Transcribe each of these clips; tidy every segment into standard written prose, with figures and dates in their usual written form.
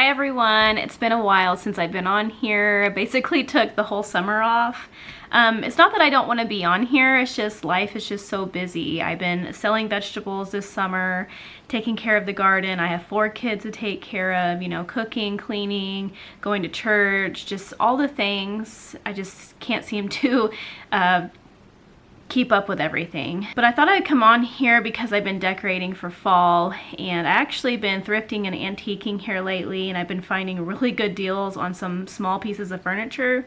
Hi everyone, it's been a while since I've been on here. I basically took the whole summer off. It's not that I don't want to be on here, it's just life is just so busy. I've been selling vegetables this summer, taking care of the garden. I have 4 kids to take care of, you know, cooking, cleaning, going to church, just all the things. I just can't seem to keep up with everything. But I thought I'd come on here because I've been decorating for fall, and I actually been thrifting and antiquing here lately, and I've been finding really good deals on some small pieces of furniture,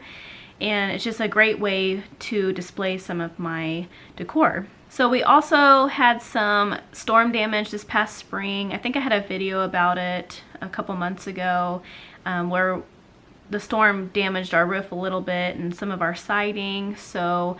and it's just a great way to display some of my decor. So we also had some storm damage this past spring. I think I had a video about it a couple months ago where the storm damaged our roof a little bit and some of our siding, so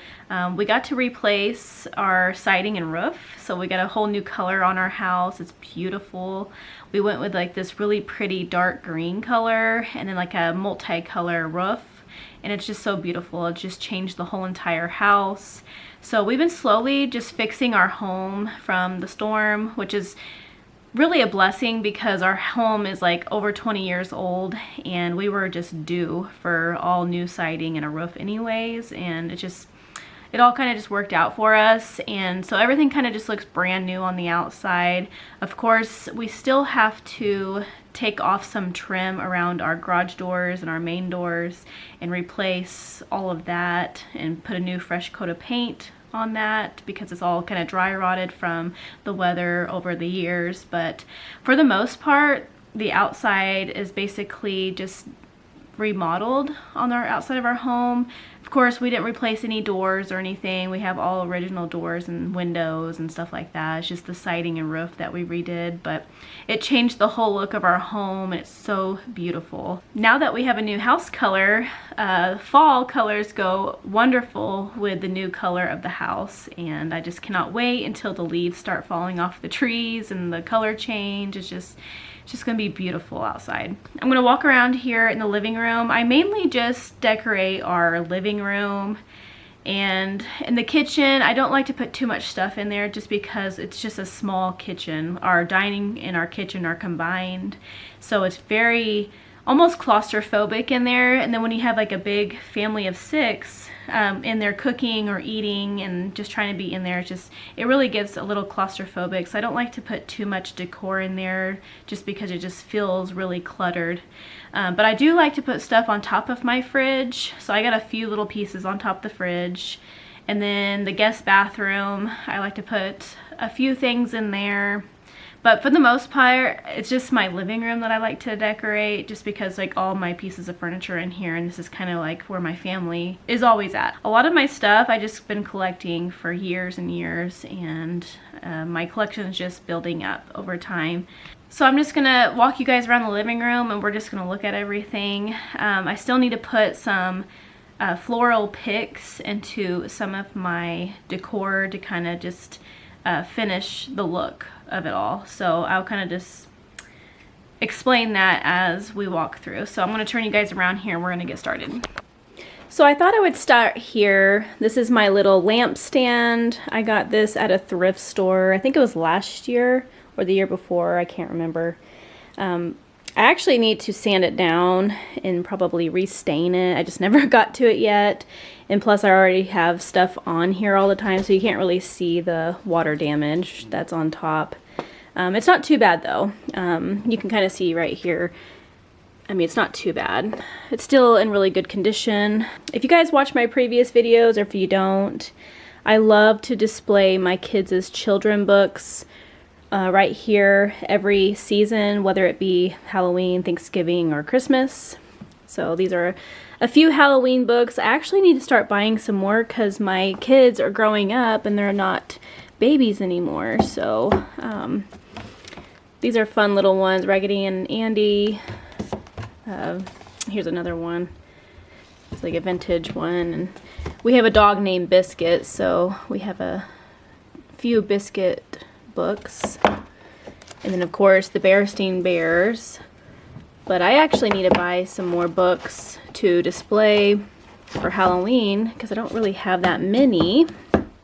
we got to replace our siding and roof. So we got a whole new color on our house. It's beautiful. We went with like this really pretty dark green color and then like a multicolor roof, and it's just so beautiful. It just changed the whole entire house. So we've been slowly just fixing our home from the storm, which is really a blessing because our home is like over 20 years old and we were just due for all new siding and a roof anyways, and it all kind of just worked out for us, and so everything kind of just looks brand new on the outside. Of course, we still have to take off some trim around our garage doors and our main doors and replace all of that and put a new fresh coat of paint on that because it's all kind of dry rotted from the weather over the years. But for the most part, the outside is basically just remodeled on our outside of our home. Of course, we didn't replace any doors or anything. We have all original doors and windows and stuff like that. It's just the siding and roof that we redid, but it changed the whole look of our home, and it's so beautiful. Now that we have a new house color, fall colors go wonderful with the new color of the house, and I just cannot wait until the leaves start falling off the trees and the color change. It's just gonna be beautiful outside. I'm gonna walk around here in the living room. I mainly just decorate our living room, and in the kitchen I don't like to put too much stuff in there just because it's just a small kitchen. Our dining and our kitchen are combined, so it's very almost claustrophobic in there, and then when you have like a big family of 6 in there cooking or eating and just trying to be in there, it really gets a little claustrophobic. So I don't like to put too much decor in there just because it just feels really cluttered. But I do like to put stuff on top of my fridge, so I got a few little pieces on top of the fridge. And then the guest bathroom, I like to put a few things in there. But for the most part, it's just my living room that I like to decorate just because like all my pieces of furniture in here, and this is kind of like where my family is always at. A lot of my stuff I just been collecting for years and years, and my collection is just building up over time. So I'm just gonna walk you guys around the living room and we're just gonna look at everything. I still need to put some floral picks into some of my decor to kind of just finish the look of it all. So I'll kind of just explain that as we walk through. So I'm going to turn you guys around here and we're going to get started. So I thought I would start here. This is my little lamp stand. I got this at a thrift store. I think it was last year or the year before. I can't remember. I actually need to sand it down and probably restain it. I just never got to it yet. And plus I already have stuff on here all the time, so you can't really see the water damage that's on top. It's not too bad though. You can kind of see right here. I mean, it's not too bad. It's still in really good condition. If you guys watch my previous videos, or if you don't, I love to display my kids' children books right here every season, whether it be Halloween, Thanksgiving, or Christmas. So these are a few Halloween books. I actually need to start buying some more because my kids are growing up and they're not babies anymore. So these are fun little ones. Raggedy and Andy. Here's another one. It's like a vintage one. And we have a dog named Biscuit, so we have a few Biscuit books. And then of course the Bearstein Bears. But I actually need to buy some more books to display for Halloween because I don't really have that many.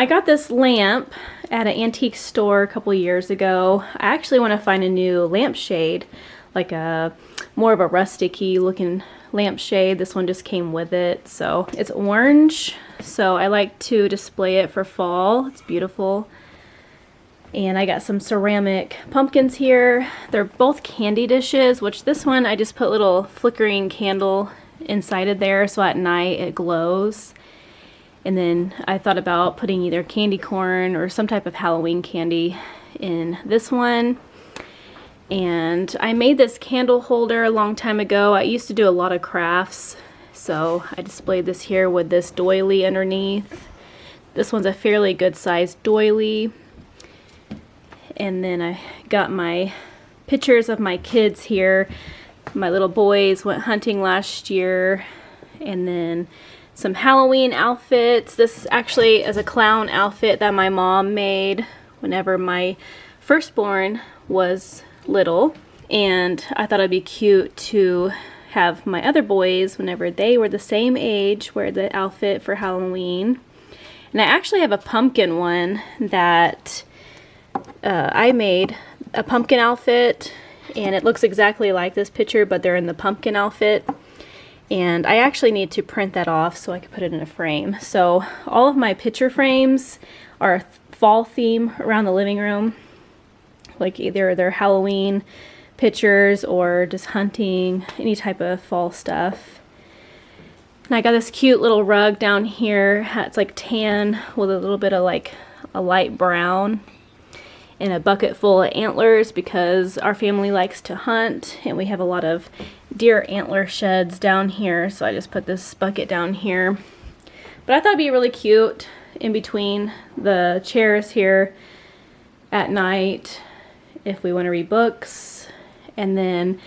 I got this lamp at an antique store a couple years ago. I actually want to find a new lampshade, like a more of a rustic-y looking lampshade. This one just came with it. So it's orange, so I like to display it for fall. It's beautiful. And I got some ceramic pumpkins here. They're both candy dishes, which this one I just put little flickering candle inside of there so at night it glows. And then I thought about putting either candy corn or some type of Halloween candy in this one. And I made this candle holder a long time ago. I used to do a lot of crafts, so I displayed this here with this doily underneath. This one's a fairly good sized doily. And then I got my pictures of my kids here. My little boys went hunting last year. And then some Halloween outfits. This actually is a clown outfit that my mom made whenever my firstborn was little. And I thought it'd be cute to have my other boys, whenever they were the same age, wear the outfit for Halloween. And I actually have a pumpkin one that I made, a pumpkin outfit, and it looks exactly like this picture, but they're in the pumpkin outfit. And I actually need to print that off so I can put it in a frame. So all of my picture frames are a fall theme around the living room. Like either they're Halloween pictures or just hunting, any type of fall stuff. And I got this cute little rug down here. It's like tan with a little bit of like a light brown. And a bucket full of antlers because our family likes to hunt and we have a lot of deer antler sheds down here, so I just put this bucket down here. But I thought it'd be really cute in between the chairs here at night if we want to read books. And then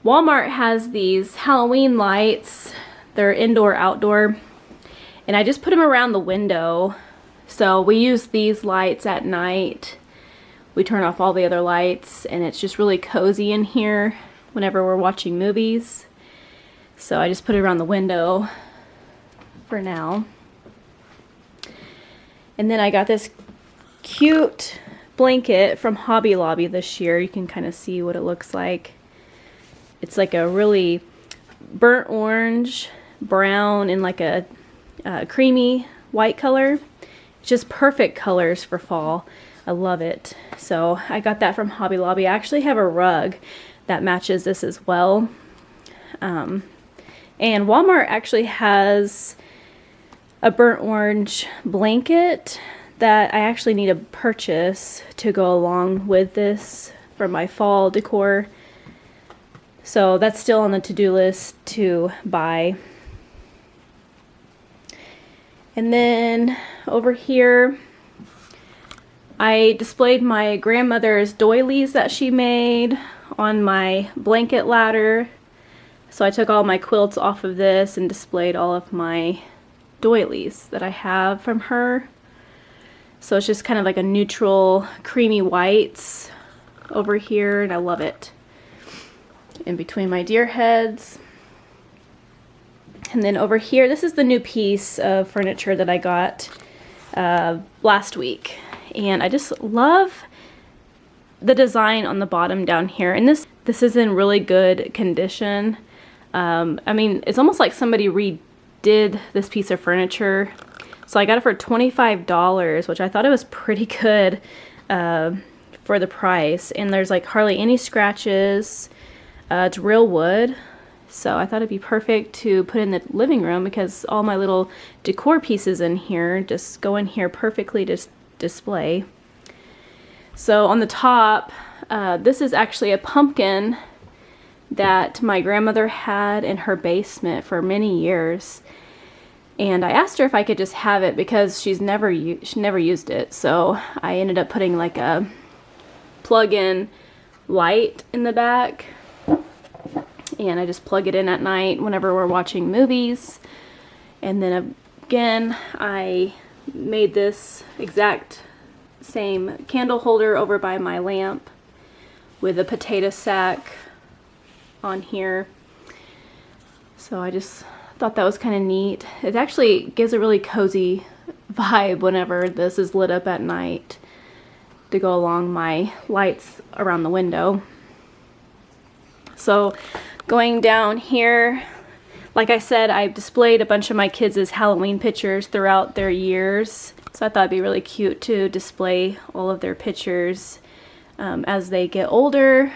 Walmart has these Halloween lights. They're indoor outdoor, and I just put them around the window. So we use these lights at night. We turn off all the other lights, and it's just really cozy in here whenever we're watching movies. So I just put it around the window for now. And then I got this cute blanket from Hobby Lobby this year. You can kind of see what it looks like. It's like a really burnt orange, brown, and like a creamy white color. It's just perfect colors for fall. I love it. So I got that from Hobby Lobby. I actually have a rug that matches this as well. And Walmart actually has a burnt orange blanket that I actually need to purchase to go along with this for my fall decor. So that's still on the to-do list to buy. And then over here, I displayed my grandmother's doilies that she made on my blanket ladder. So I took all my quilts off of this and displayed all of my doilies that I have from her. So it's just kind of like a neutral creamy whites over here, and I love it. In between my deer heads. And then over here, this is the new piece of furniture that I got last week. And I just love the design on the bottom down here. And this is in really good condition. I mean, it's almost like somebody redid this piece of furniture. So I got it for $25, which I thought it was pretty good for the price. And there's like hardly any scratches. It's real wood. So I thought it'd be perfect to put in the living room because all my little decor pieces in here just go in here perfectly to display. So on the top, this is actually a pumpkin that my grandmother had in her basement for many years. And I asked her if I could just have it because she never used it. So I ended up putting like a plug-in light in the back. And I just plug it in at night whenever we're watching movies. And then again, I made this exact same candle holder over by my lamp with a potato sack on here. So I just thought that was kind of neat. It actually gives a really cozy vibe whenever this is lit up at night to go along my lights around the window. So Going down here, like I said, I've displayed a bunch of my kids' Halloween pictures throughout their years. So I thought it'd be really cute to display all of their pictures as they get older,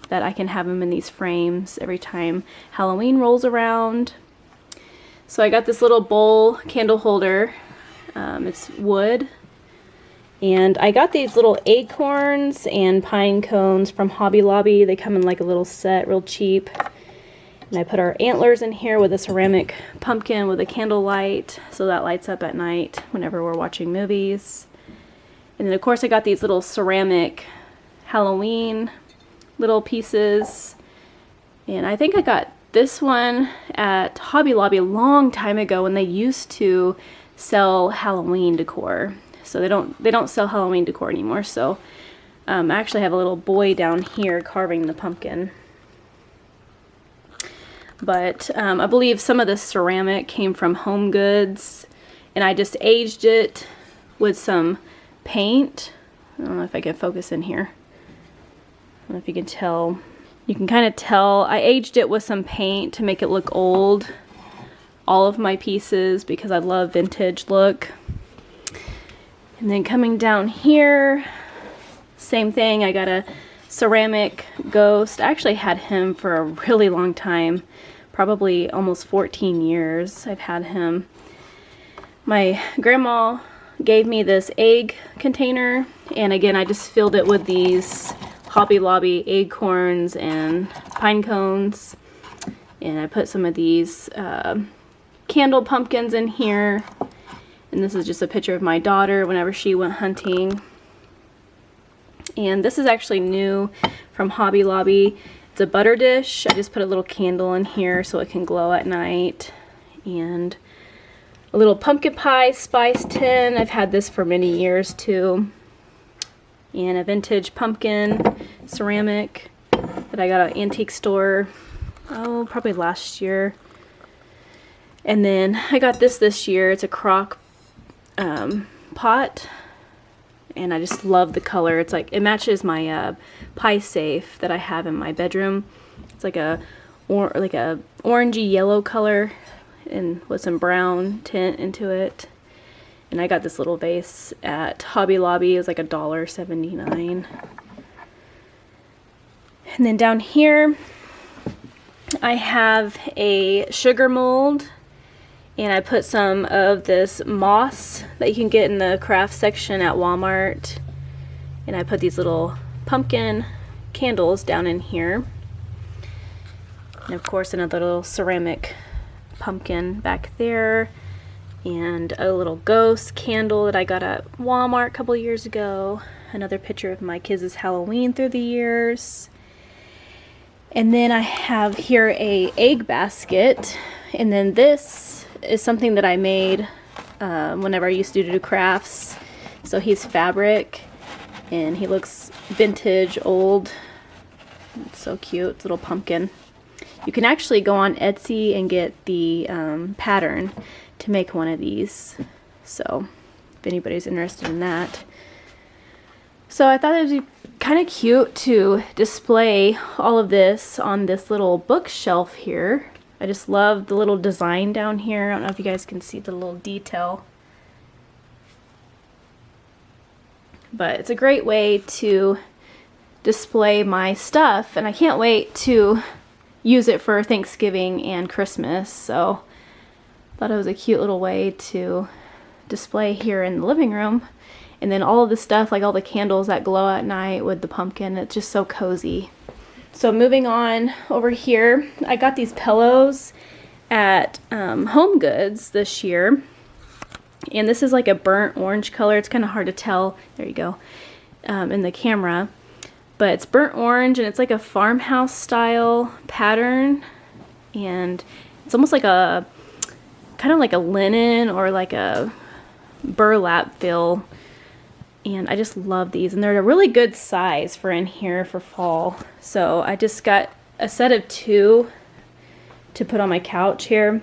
that I can have them in these frames every time Halloween rolls around. So I got this little bowl candle holder. It's wood. And I got these little acorns and pine cones from Hobby Lobby. They come in like a little set, real cheap. And I put our antlers in here with a ceramic pumpkin with a candlelight, so that lights up at night whenever we're watching movies. And then of course I got these little ceramic Halloween little pieces. And I think I got this one at Hobby Lobby a long time ago when they used to sell Halloween decor. So they don't sell Halloween decor anymore. So I actually have a little boy down here carving the pumpkin. But I believe some of the ceramic came from Home Goods, and I just aged it with some paint. I don't know if I can focus in here. I don't know if you can tell. You can kind of tell I aged it with some paint to make it look old. All of my pieces, because I love vintage look. And then coming down here, same thing. I got a ceramic ghost. I actually had him for a really long time, probably almost 14 years I've had him. My grandma gave me this egg container, and again I just filled it with these Hobby Lobby acorns and pine cones, and I put some of these candle pumpkins in here. And this is just a picture of my daughter whenever she went hunting. And this is actually new from Hobby Lobby. It's a butter dish. I just put a little candle in here so it can glow at night. And a little pumpkin pie spice tin. I've had this for many years too. And a vintage pumpkin ceramic that I got at an antique store, oh, probably last year. And then I got this year. It's a crock pot, and I just love the color. It's like, it matches my pie safe that I have in my bedroom. It's like a orangey yellow color and with some brown tint into it. And I got this little vase at Hobby Lobby. It was like $1.79. And then down here I have a sugar mold, and I put some of this moss that you can get in the craft section at Walmart. And I put these little pumpkin candles down in here. And of course another little ceramic pumpkin back there. And a little ghost candle that I got at Walmart a couple years ago. Another picture of my kids' Halloween through the years. And then I have here a egg basket. And then this is something that I made whenever I used to do crafts. So he's fabric, and he looks vintage, old. It's so cute. It's a little pumpkin. You can actually go on Etsy and get the pattern to make one of these. So if anybody's interested in that. So I thought it would be kind of cute to display all of this on this little bookshelf here. I just love the little design down here. I don't know if you guys can see the little detail. But it's a great way to display my stuff, and I can't wait to use it for Thanksgiving and Christmas. So I thought it was a cute little way to display here in the living room. And then all of the stuff, like all the candles that glow at night with the pumpkin, it's just so cozy. So moving on over here, I got these pillows at Home Goods this year. And this is like a burnt orange color. It's kind of hard to tell, there you go, in the camera. But it's burnt orange, and it's like a farmhouse style pattern. And it's almost like a, kind of like a linen or like a burlap feel. And I just love these, and they're a really good size for in here for fall. So I just got a set of 2 to put on my couch here. And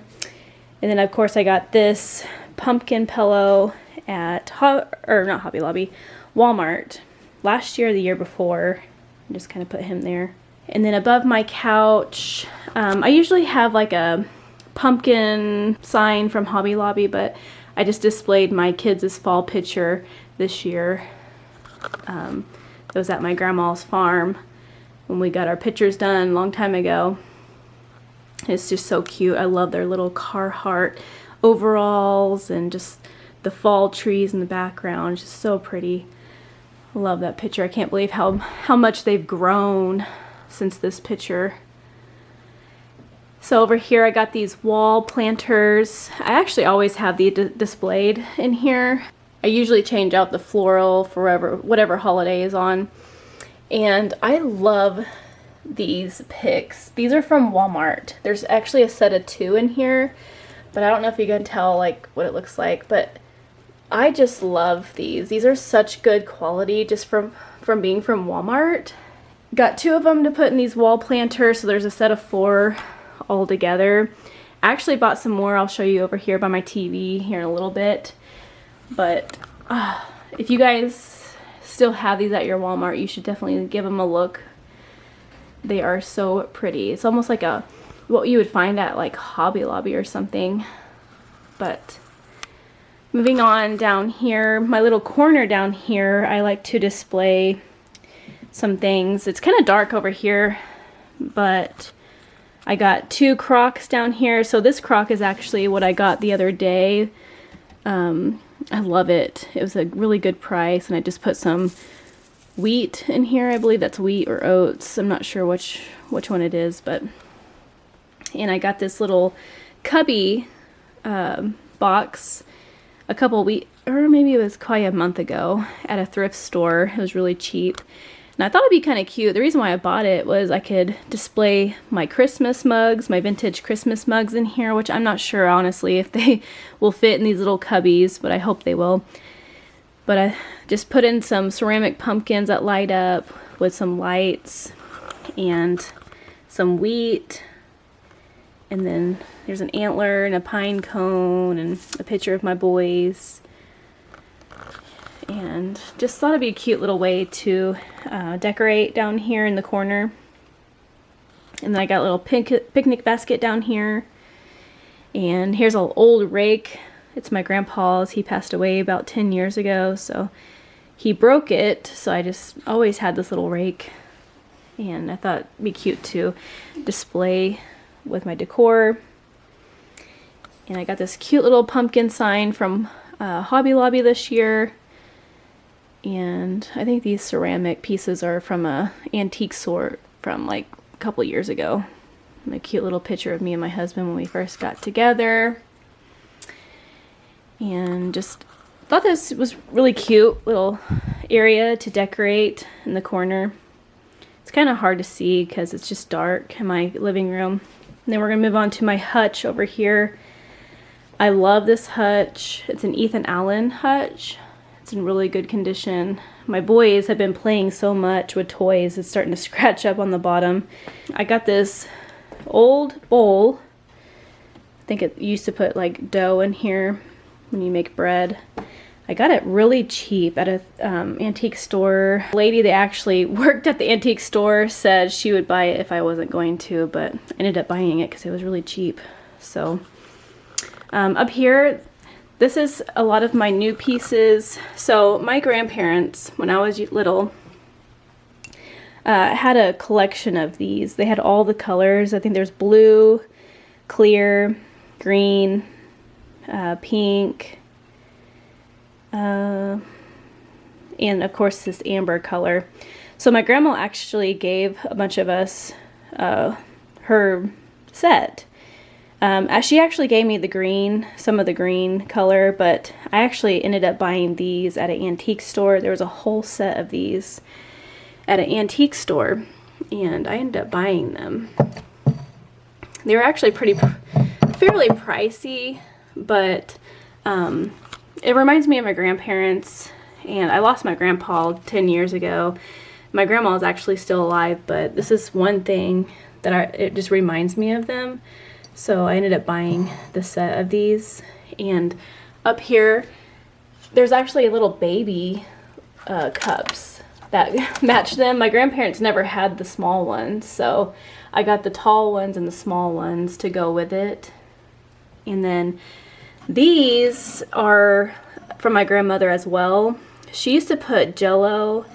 then of course I got this pumpkin pillow at not Hobby Lobby, Walmart last year or the year before. I just kind of put him there. And then above my couch I usually have like a pumpkin sign from Hobby Lobby, but I just displayed my kids' fall picture this year. It was at my grandma's farm when we got our pictures done a long time ago. It's just so cute. I love their little Carhartt overalls and just the fall trees in the background. Just so pretty. I love that picture. I can't believe how much they've grown since this picture. So over here I got these wall planters. I actually always have these displayed in here. I usually change out the floral for whatever holiday is on. And I love these picks. These are from Walmart. There's actually a set of 2 in here, but I don't know if you can tell like what it looks like, but I just love these. These are such good quality just from being from Walmart. Got 2 of them to put in these wall planters, so there's a set of 4 all together. I actually bought some more. I'll show you over here by my TV here in a little bit. But if you guys still have these at your Walmart, you should definitely give them a look. They are so pretty. It's almost like what you would find at like Hobby Lobby or something. But moving on down here, my little corner down here, I like to display some things. It's kind of dark over here, but I got 2 crocks down here. So this crock is actually what I got the other day. I love it. It was a really good price, and I just put some wheat in here. I believe that's wheat or oats. I'm not sure which one it is, but and I got this little cubby box a couple weeks, or maybe it was quite a month ago at a thrift store. It was really cheap. And I thought it'd be kind of cute. The reason why I bought it was I could display my Christmas mugs, my vintage Christmas mugs in here, which I'm not sure, honestly, if they will fit in these little cubbies, but I hope they will. But I just put in some ceramic pumpkins that light up with some lights and some wheat. And then there's an antler and a pine cone and a picture of my boys. And just thought it'd be a cute little way to decorate down here in the corner. And then I got a little picnic basket down here. And here's an old rake. It's my grandpa's. He passed away about 10 years ago, so he broke it. So I just always had this little rake. And I thought it'd be cute to display with my decor. And I got this cute little pumpkin sign from Hobby Lobby this year. And I think these ceramic pieces are from a antique sort from like a couple years ago. And a cute little picture of me and my husband when we first got together. And just thought this was really cute little area to decorate in the corner. It's kind of hard to see because it's just dark in my living room. And then we're going to move on to my hutch over here. I love this hutch. It's an Ethan Allen hutch. It's in really good condition. My boys have been playing so much with toys, it's starting to scratch up on the bottom. I got this old bowl. I think it used to put like dough in here when you make bread. I got it really cheap at a antique store. The lady that actually worked at the antique store said she would buy it if I wasn't going to, but I ended up buying it because it was really cheap. So up here, this is a lot of my new pieces. So my grandparents, when I was little, had a collection of these. They had all the colors. I think there's blue, clear, green, pink, and of course this amber color. So my grandma actually gave a bunch of us her set. She actually gave me the green, some of the green color, but I actually ended up buying these at an antique store. There was a whole set of these at an antique store, and I ended up buying them. They were actually fairly pricey, but it reminds me of my grandparents, and I lost my grandpa 10 years ago. My grandma is actually still alive, but this is one thing that it just reminds me of them. So I ended up buying the set of these. And up here, there's actually little baby cups that match them. My grandparents never had the small ones, so I got the tall ones and the small ones to go with it. And then these are from my grandmother as well. She used to put Jell-O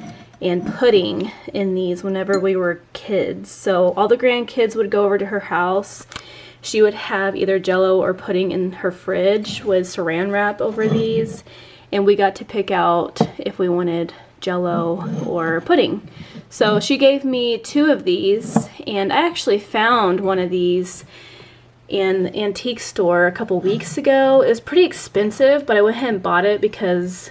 and pudding in these whenever we were kids. So all the grandkids would go over to her house. She would have either Jell-O or pudding in her fridge with saran wrap over these. And we got to pick out if we wanted Jell-O or pudding. So she gave me 2 of these, and I actually found one of these in the antique store a couple weeks ago. It was pretty expensive, but I went ahead and bought it because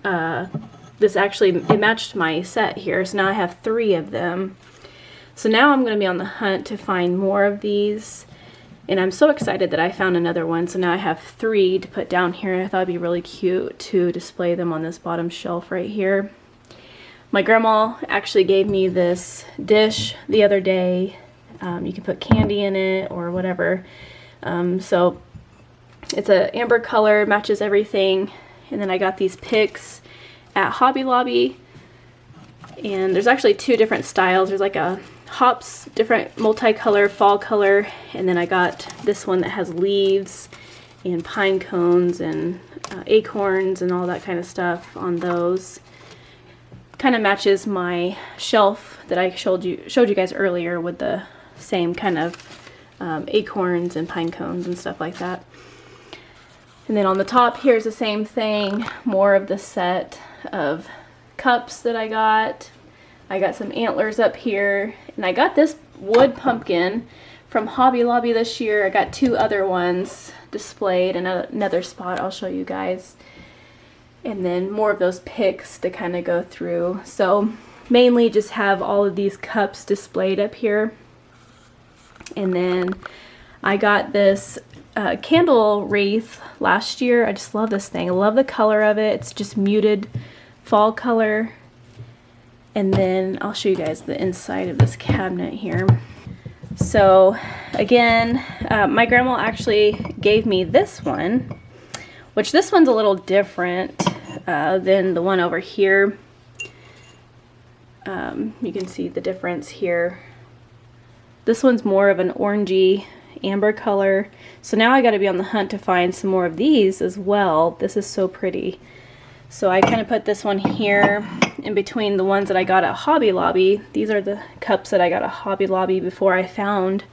this actually, it matched my set here, so now I have 3 of them. So now I'm going to be on the hunt to find more of these, and I'm so excited that I found another one. So now I have 3 to put down here, and I thought it'd be really cute to display them on this bottom shelf right here. My grandma actually gave me this dish the other day. You can put candy in it or whatever. So it's a amber color, matches everything. And then I got these picks at Hobby Lobby, and there's actually 2 different styles. There's like a hops, different multicolor, fall color, and then I got this one that has leaves and pine cones and acorns and all that kind of stuff on those. Kind of matches my shelf that I showed you guys earlier with the same kind of acorns and pine cones and stuff like that. And then on the top here's the same thing, more of the set of cups that I got. I got some antlers up here, and I got this wood pumpkin from Hobby Lobby this year. I got 2 other ones displayed in another spot I'll show you guys. And then more of those picks to kind of go through. So mainly just have all of these cups displayed up here. And then I got this candle wreath last year. I just love this thing. I love the color of it. It's just muted fall color. And then I'll show you guys the inside of this cabinet here. So again, my grandma actually gave me this one, which this one's a little different than the one over here. You can see the difference here. This one's more of an orangey amber color. So now I got to be on the hunt to find some more of these as well. This is so pretty. So I kind of put this one here in between the ones that I got at Hobby Lobby. These are the cups that I got at Hobby Lobby before I found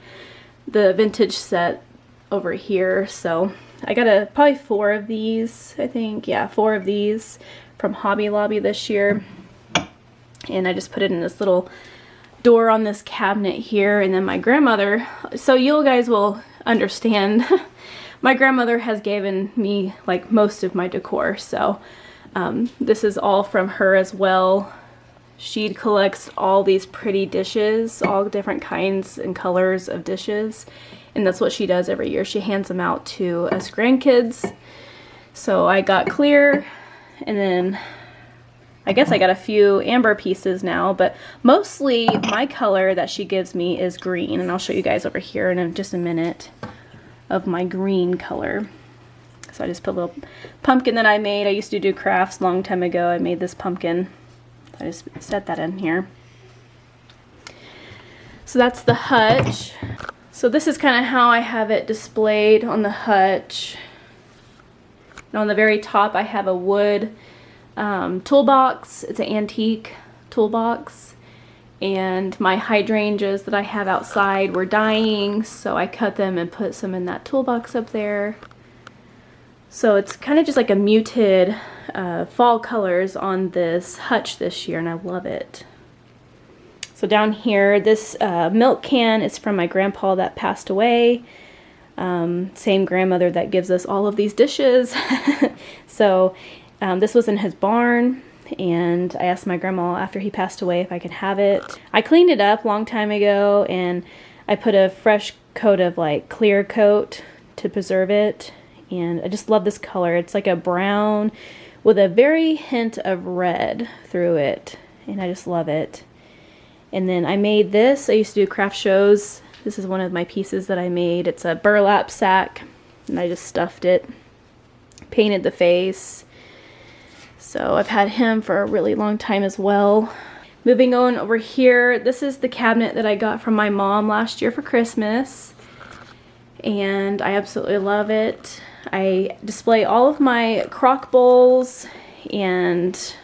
the vintage set over here. So I got probably 4 of these, I think. Yeah, 4 of these from Hobby Lobby this year. And I just put it in this little door on this cabinet here. And then my grandmother, so you guys will understand, my grandmother has given me like most of my decor. So this is all from her as well. She collects all these pretty dishes, all different kinds and colors of dishes. And that's what she does every year. She hands them out to us grandkids. So I got clear, and then I guess I got a few amber pieces now, but mostly my color that she gives me is green. And I'll show you guys over here in just a minute of my green color. So I just put a little pumpkin that I made. I used to do crafts a long time ago. I made this pumpkin. I just set that in here. So that's the hutch. So this is kind of how I have it displayed on the hutch. And on the very top I have a wood toolbox. It's an antique toolbox. And my hydrangeas that I have outside were dying, so I cut them and put some in that toolbox up there. So it's kind of just like a muted fall colors on this hutch this year, and I love it. So down here, this milk can is from my grandpa that passed away. Same grandmother that gives us all of these dishes. So this was in his barn, and I asked my grandma after he passed away if I could have it. I cleaned it up a long time ago, and I put a fresh coat of like clear coat to preserve it. And I just love this color. It's like a brown with a very hint of red through it. And I just love it. And then I made this. I used to do craft shows. This is one of my pieces that I made. It's a burlap sack. And I just stuffed it. Painted the face. So I've had him for a really long time as well. Moving on over here, this is the cabinet that I got from my mom last year for Christmas, and I absolutely love it. I display all of my crock bowls and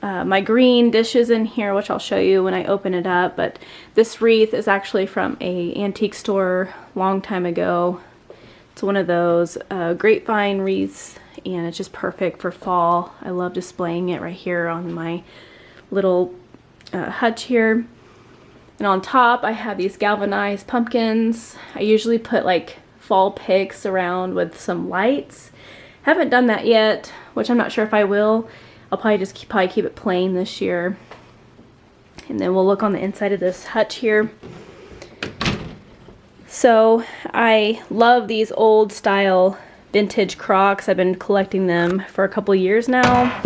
my green dishes in here, which I'll show you when I open it up. But this wreath is actually from a antique store long time ago. It's one of those grapevine wreaths, and it's just perfect for fall. I love displaying it right here on my little hutch here. And on top I have these galvanized pumpkins. I usually put like fall picks around with some lights. Haven't done that yet, which I'm not sure if I will. I'll probably just keep it plain this year. And then we'll look on the inside of this hutch here. So I love these old style vintage crocks. I've been collecting them for a couple years now.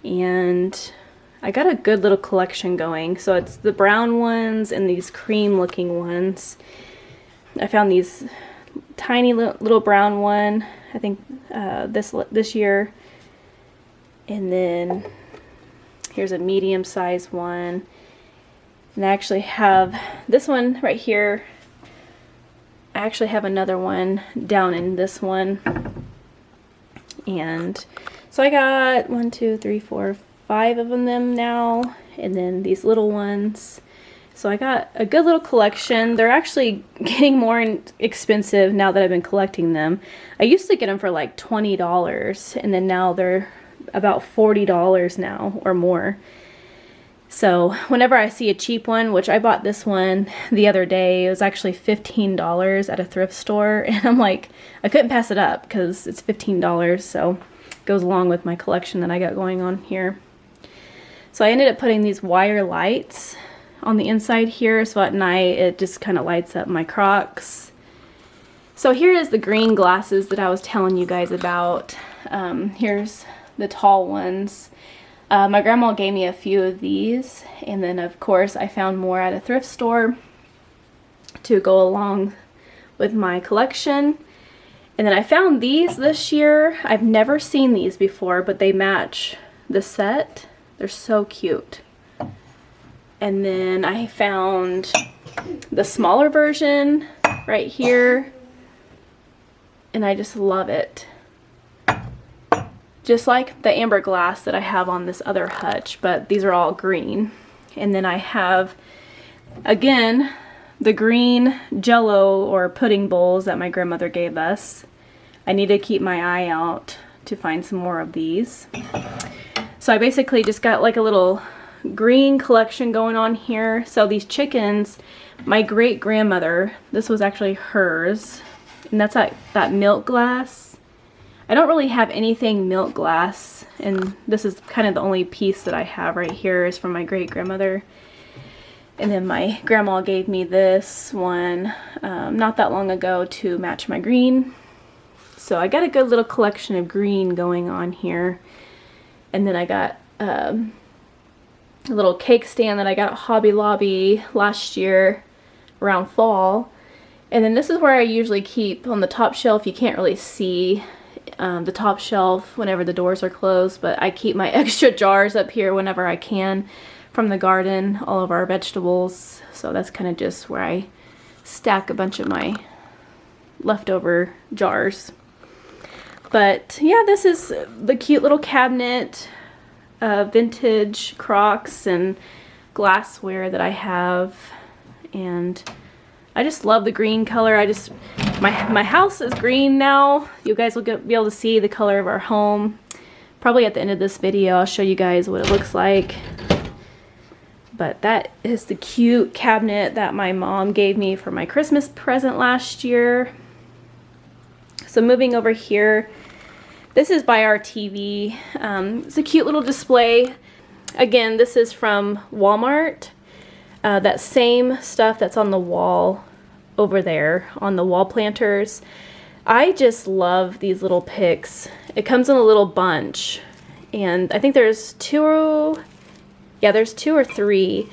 And I got a good little collection going. So it's the brown ones and these cream looking ones. I found these tiny little brown one, I think this year. And then here's a medium sized one. And I actually have this one right here. I actually have another one down in this one. And so I got 1, 2, 3, 4, 5 of them now. And then these little ones. So I got a good little collection. They're actually getting more expensive now that I've been collecting them. I used to get them for like $20, and then now they're about $40 now or more. So whenever I see a cheap one, which I bought this one the other day, it was actually $15 at a thrift store, and I'm like, I couldn't pass it up because it's $15, so it goes along with my collection that I got going on here. So I ended up putting these wire lights on the inside here, so at night it just kind of lights up my crocks. So here is the green glasses that I was telling you guys about. Here's the tall ones. My grandma gave me a few of these, and then of course I found more at a thrift store to go along with my collection. And then I found these this year. I've never seen these before, but they match the set. They're so cute. And then I found the smaller version right here, and I just love it. Just like the amber glass that I have on this other hutch, but these are all green. And then I have, again, the green jello or pudding bowls that my grandmother gave us. I need to keep my eye out to find some more of these. So I basically just got like a little green collection going on here. So these chickens, my great grandmother, this was actually hers, and that's that milk glass. I don't really have anything milk glass, and this is kind of the only piece that I have right here is from my great grandmother. And then my grandma gave me this one not that long ago to match my green. So I got a good little collection of green going on here. And then I got a little cake stand that I got at Hobby Lobby last year around fall. And then this is where I usually keep on the top shelf. You can't really see the top shelf whenever the doors are closed, but I keep my extra jars up here whenever I can from the garden, all of our vegetables. So that's kind of just where I stack a bunch of my leftover jars. But yeah, this is the cute little cabinet, vintage crocks and glassware that I have, and I just love the green color. My house is green now. You guys will be able to see the color of our home. Probably at the end of this video, I'll show you guys what it looks like. But that is the cute cabinet that my mom gave me for my Christmas present last year. So moving over here, this is by our TV. It's a cute little display. Again, this is from Walmart. That same stuff that's on the wall over there on the wall planters. I just love these little picks. It comes in a little bunch, and I think there's two or three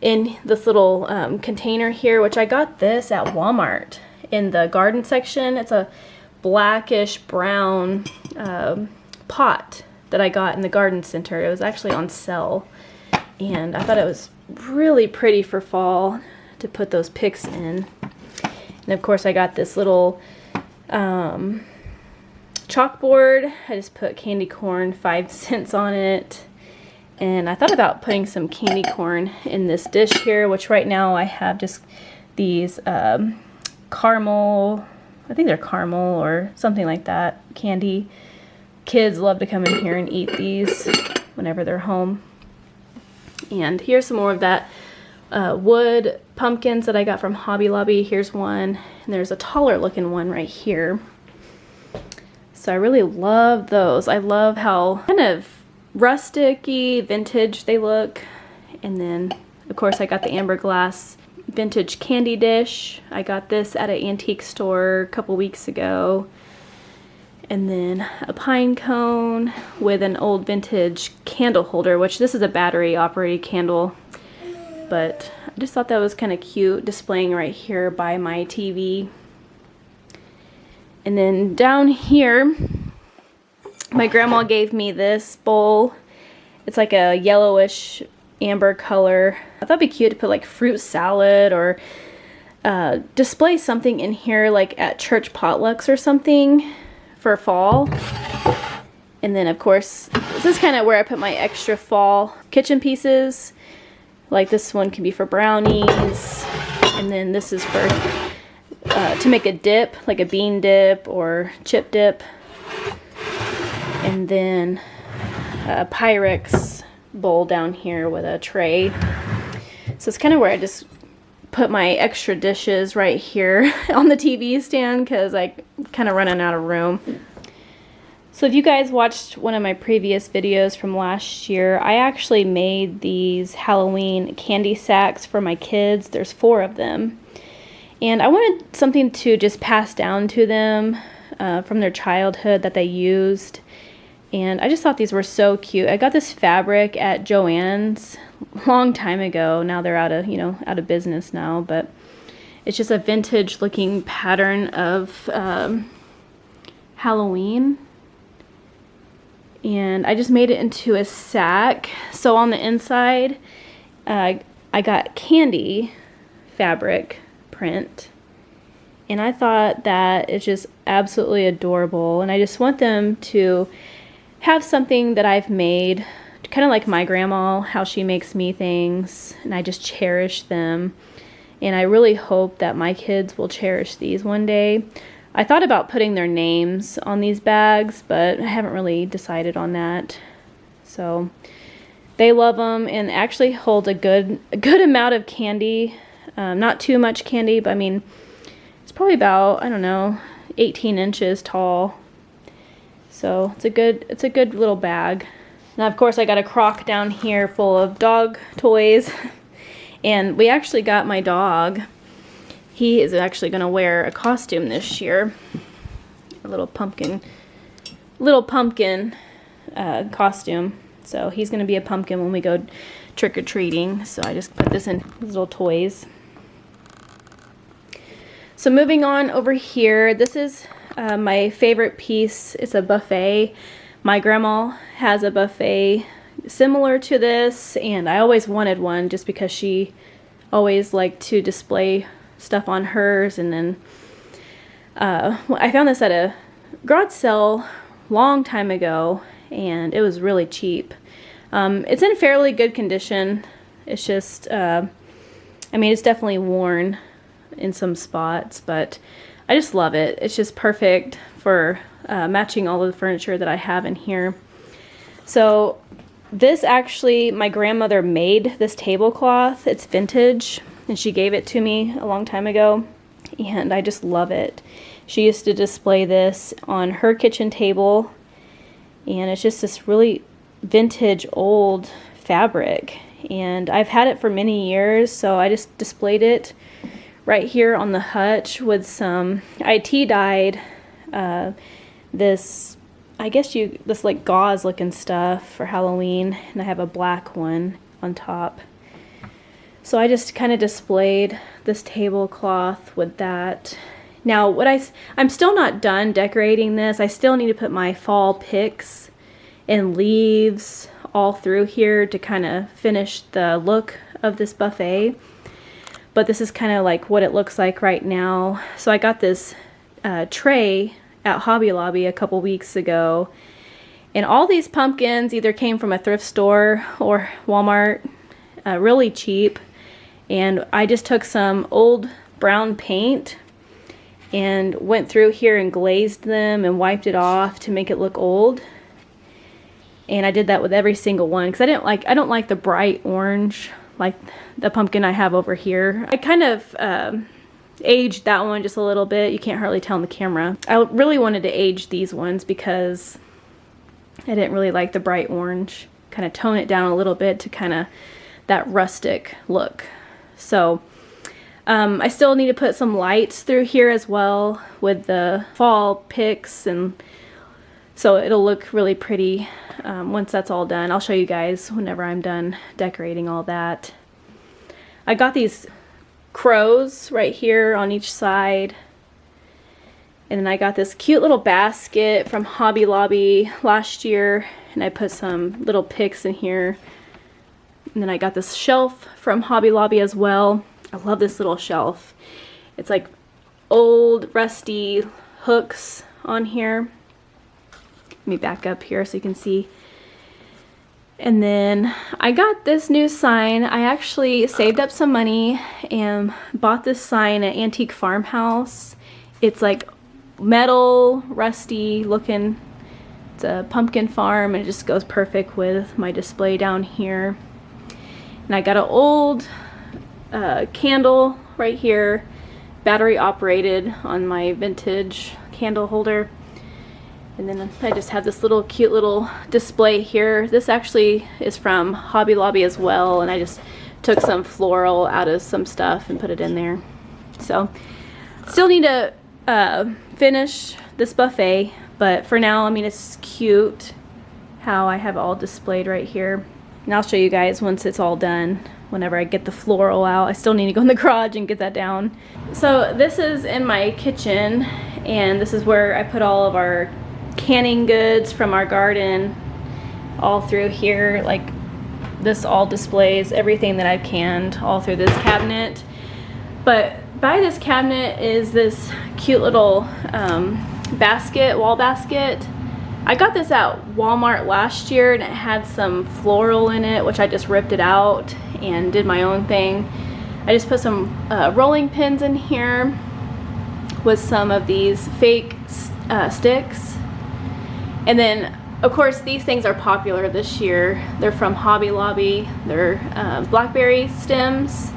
in this little container here, which I got this at Walmart in the garden section. It's a blackish brown pot that I got in the garden center. It was actually on sale. And I thought it was really pretty for fall to put those picks in. And of course I got this little chalkboard. I just put candy corn 5 cents on it. And I thought about putting some candy corn in this dish here, which right now I have just these caramel, I think they're caramel or something like that, candy. Kids love to come in here and eat these whenever they're home. And here's some more of that wood pumpkins that I got from Hobby Lobby. Here's one, and there's a taller looking one right here. So I really love those. I love how kind of rustic-y, vintage they look. And then, of course, I got the amber glass vintage candy dish. I got this at an antique store a couple weeks ago. And then a pine cone with an old vintage candle holder, which this is a battery operated candle. But I just thought that was kind of cute, displaying right here by my TV. And then down here, my grandma gave me this bowl. It's like a yellowish amber color. I thought it'd be cute to put like fruit salad or display something in here like at church potlucks or something for fall. And then of course, this is kind of where I put my extra fall kitchen pieces. Like this one can be for brownies. And then this is for to make a dip, like a bean dip or chip dip. And then a Pyrex bowl down here with a tray. So it's kind of where I just put my extra dishes right here on the TV stand because I kind of running out of room. So if you guys watched one of my previous videos from last year, I actually made these Halloween candy sacks for my kids. There's 4 of them. And I wanted something to just pass down to them from their childhood that they used. And I just thought these were so cute. I got this fabric at Joann's a long time ago. Now they're out of business now, but it's just a vintage looking pattern of Halloween. And I just made it into a sack. So on the inside, I got candy fabric print. And I thought that it's just absolutely adorable. And I just want them to have something that I've made, kind of like my grandma, how she makes me things, and I just cherish them. And I really hope that my kids will cherish these one day. I thought about putting their names on these bags, but I haven't really decided on that. So they love them and actually hold a good amount of candy. Not too much candy, but I mean, it's probably about, I don't know, 18 inches tall. So it's a good little bag. Now of course I got a crock down here full of dog toys. And we actually got my dog. He is actually gonna wear a costume this year. A little pumpkin costume. So he's gonna be a pumpkin when we go trick-or-treating. So I just put this in his little toys. So moving on over here, this is my favorite piece. It's a buffet. My grandma has a buffet similar to this, and I always wanted one just because she always liked to display stuff on hers. And then I found this at a garage sale long time ago, and it was really cheap. It's in fairly good condition. It's just, I mean, it's definitely worn in some spots, but I just love it. It's just perfect for matching all of the furniture that I have in here. So this actually, my grandmother made this tablecloth. It's vintage, and she gave it to me a long time ago, and I just love it. She used to display this on her kitchen table, and it's just this really vintage old fabric, and I've had it for many years, so I just displayed it right here on the hutch with some, I tea-dyed this, I guess this like gauze looking stuff for Halloween, and I have a black one on top. So I just kind of displayed this tablecloth with that. Now I'm still not done decorating this. I still need to put my fall picks and leaves all through here to kind of finish the look of this buffet. But this is kind of like what it looks like right now. So I got this tray at Hobby Lobby a couple weeks ago, and all these pumpkins either came from a thrift store or Walmart, really cheap. And I just took some old brown paint and went through here and glazed them and wiped it off to make it look old. And I did that with every single one because I don't like the bright orange like the pumpkin I have over here. I kind of aged that one just a little bit. You can't hardly tell in the camera. I really wanted to age these ones because I didn't really like the bright orange. Kind of tone it down a little bit to kind of that rustic look. So I still need to put some lights through here as well with the fall picks, and so it'll look really pretty once that's all done. I'll show you guys whenever I'm done decorating all that. I got these crows right here on each side, and then I got this cute little basket from Hobby Lobby last year, and I put some little picks in here. And then I got this shelf from Hobby Lobby as well. I love this little shelf. It's like old rusty hooks on here. Let me back up here so you can see. And then I got this new sign. I actually saved up some money and bought this sign at Antique Farmhouse. It's like metal, rusty looking. It's a pumpkin farm, and it just goes perfect with my display down here. And I got an old candle right here, battery operated, on my vintage candle holder. And then I just have this little cute little display here. This actually is from Hobby Lobby as well, and I just took some floral out of some stuff and put it in there. So still need to finish this buffet, but for now, I mean, it's cute how I have it all displayed right here. And I'll show you guys once it's all done, whenever I get the floral out. I still need to go in the garage and get that down. So this is in my kitchen, and this is where I put all of our canning goods from our garden all through here. Like, this all displays everything that I've canned all through this cabinet. But by this cabinet is this cute little basket, wall basket. I got this at Walmart last year, and it had some floral in it, which I just ripped it out and did my own thing. I just put some rolling pins in here with some of these fake sticks. And then, of course, these things are popular this year. They're from Hobby Lobby. They're blackberry stems.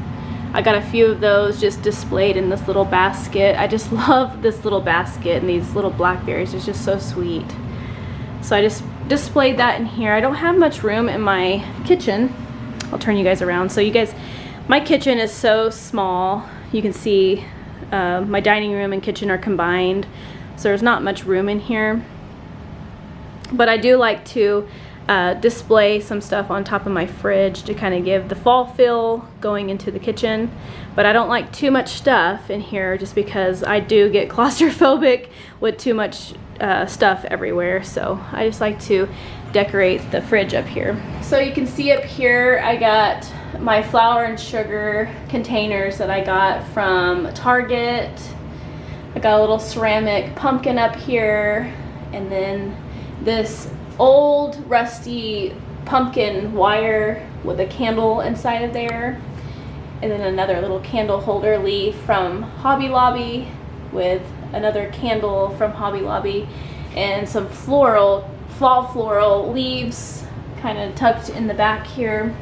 I got a few of those just displayed in this little basket. I just love this little basket and these little blackberries. It's just so sweet. So I just displayed that in here. I don't have much room in my kitchen. I'll turn you guys around. So you guys, my kitchen is so small. You can see my dining room and kitchen are combined. So there's not much room in here. But I do like to display some stuff on top of my fridge to kind of give the fall feel going into the kitchen. But I don't like too much stuff in here just because I do get claustrophobic with too much stuff everywhere. So I just like to decorate the fridge up here. So you can see up here I got my flour and sugar containers that I got from Target. I got a little ceramic pumpkin up here, and then this old rusty pumpkin wire with a candle inside of there, and then another little candle holder leaf from Hobby Lobby with another candle from Hobby Lobby, and some fall floral leaves kind of tucked in the back here.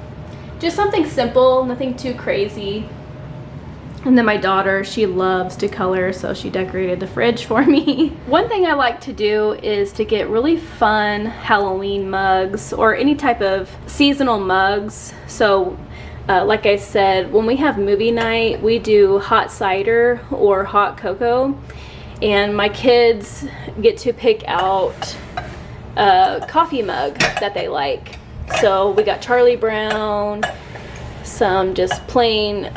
Just something simple, nothing too crazy. And then my daughter, she loves to color, so she decorated the fridge for me. One thing I like to do is to get really fun Halloween mugs or any type of seasonal mugs. So like I said, when we have movie night, we do hot cider or hot cocoa, and my kids get to pick out a coffee mug that they like. So we got Charlie Brown, some just plain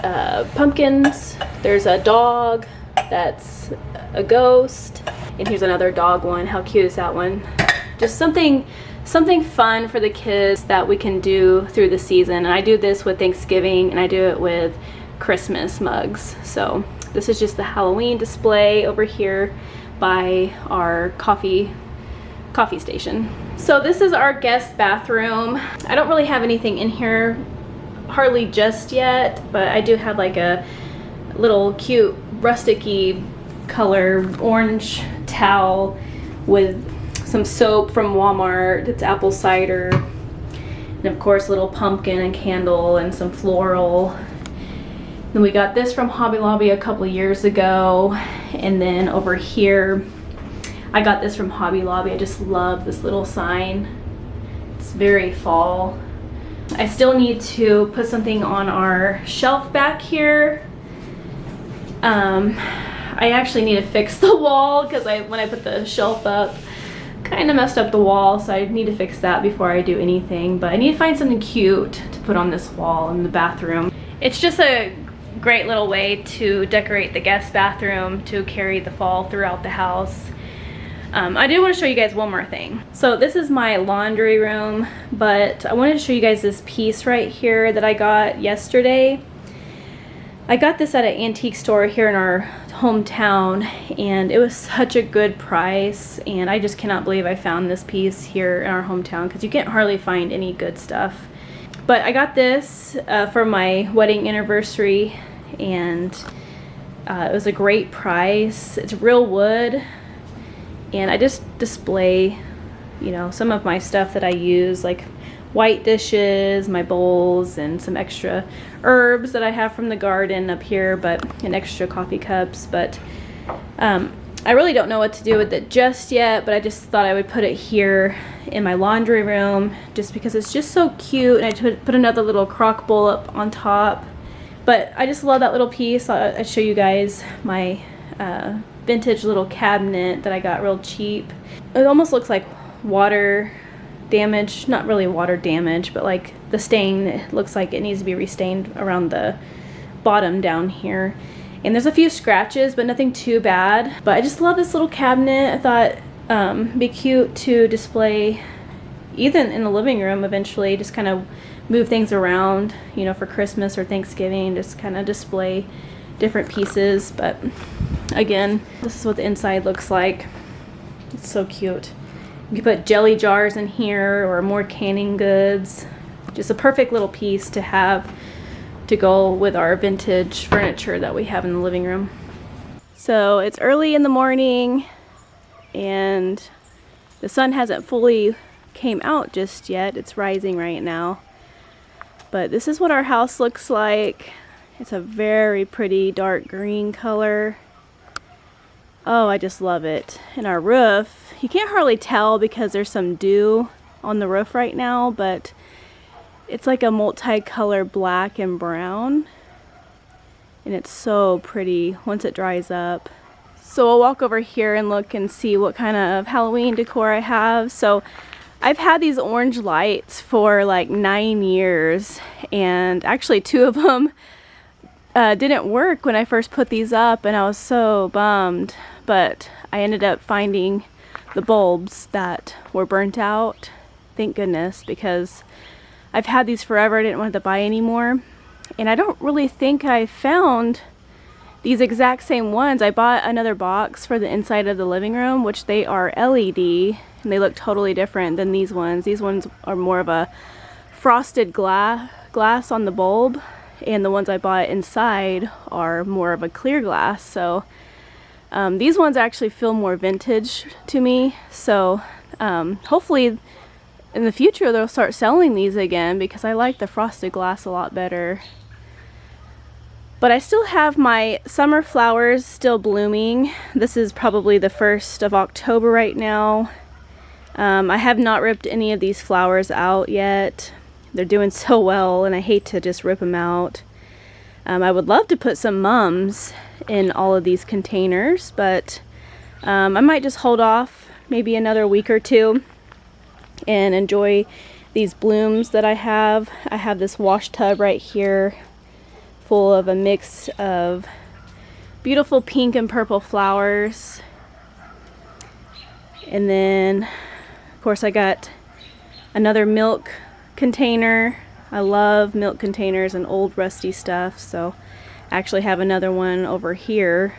pumpkins. There's a dog that's a ghost, and here's another dog one. How cute is that one? Just something fun for the kids that we can do through the season. And I do this with Thanksgiving and I do it with Christmas mugs. So this is just the Halloween display over here by our coffee station. So this is our guest bathroom. I don't really have anything in here hardly just yet, but I do have like a little cute rustic-y color orange towel with some soap from Walmart. It's apple cider, and of course a little pumpkin and candle and some floral. Then we got this from Hobby Lobby a couple years ago, and then over here I got this from Hobby Lobby. I just love this little sign. It's very fall. I still need to put something on our shelf back here. I actually need to fix the wall because when I put the shelf up, kind of messed up the wall, so I need to fix that before I do anything. But I need to find something cute to put on this wall in the bathroom. It's just a great little way to decorate the guest bathroom, to carry the fall throughout the house. I did want to show you guys one more thing. So this is my laundry room, but I wanted to show you guys this piece right here that I got yesterday. I got this at an antique store here in our hometown, and it was such a good price, and I just cannot believe I found this piece here in our hometown because you can't hardly find any good stuff. But I got this for my wedding anniversary, and it was a great price. It's real wood, and I just display, you know, some of my stuff that I use, like white dishes, my bowls, and some extra herbs that I have from the garden up here, and extra coffee cups. But I really don't know what to do with it just yet, but I just thought I would put it here in my laundry room just because it's just so cute. And I put another little crock bowl up on top. But I just love that little piece. I'll show you guys my vintage little cabinet that I got real cheap. It almost looks like water damage, not really water damage, but like the stain, it looks like it needs to be restained around the bottom down here. And there's a few scratches, but nothing too bad. But I just love this little cabinet. I thought it'd be cute to display even in the living room eventually, just kind of move things around, you know, for Christmas or Thanksgiving, just kind of display different pieces. But again, this is what the inside looks like. It's so cute. You can put jelly jars in here or more canning goods. Just a perfect little piece to have to go with our vintage furniture that we have in the living room. So it's early in the morning and the sun hasn't fully came out just yet. It's rising right now. But this is what our house looks like. It's a very pretty dark green color. Oh, I just love it. And our roof, you can't hardly tell because there's some dew on the roof right now, but it's like a multicolor black and brown. And it's so pretty once it dries up. So I'll walk over here and look and see what kind of Halloween decor I have. So I've had these orange lights for like 9 years, and actually 2 of them didn't work when I first put these up, and I was so bummed. But I ended up finding the bulbs that were burnt out. Thank goodness, because I've had these forever. I didn't want to buy any more. And I don't really think I found these exact same ones. I bought another box for the inside of the living room, which they are LED, and they look totally different than these ones. These ones are more of a frosted glass on the bulb, and the ones I bought inside are more of a clear glass. So these ones actually feel more vintage to me. So hopefully in the future they'll start selling these again, because I like the frosted glass a lot better. But I still have my summer flowers still blooming. This is probably the 1st of October right now. I have not ripped any of these flowers out yet. They're doing so well, and I hate to just rip them out. I would love to put some mums in all of these containers, but I might just hold off maybe another week or two and enjoy these blooms that I have. I have this wash tub right here full of a mix of beautiful pink and purple flowers. And then, of course, I got another milk container. I love milk containers and old rusty stuff, so I actually have another one over here.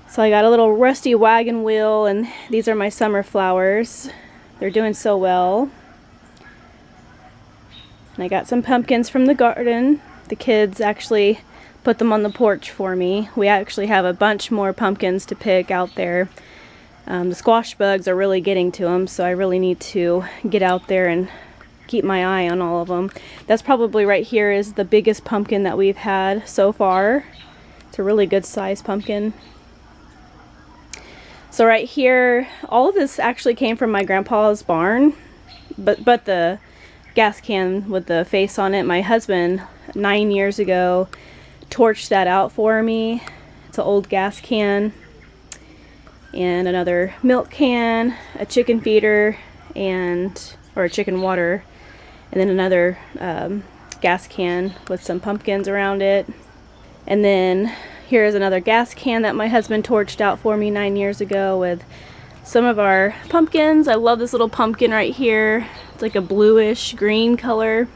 So I got a little rusty wagon wheel, and these are my summer flowers. They're doing so well. And I got some pumpkins from the garden. The kids actually put them on the porch for me. We actually have a bunch more pumpkins to pick out there. The squash bugs are really getting to them, so I really need to get out there and keep my eye on all of them. That's probably right here is the biggest pumpkin that we've had so far. It's a really good sized pumpkin. So right here, all of this actually came from my grandpa's barn, but the gas can with the face on it, my husband 9 years ago torched that out for me. It's an old gas can, and another milk can, a chicken feeder, or a chicken water, and then another gas can with some pumpkins around it. And then here's another gas can that my husband torched out for me 9 years ago with some of our pumpkins. I love this little pumpkin right here. It's like a bluish green color.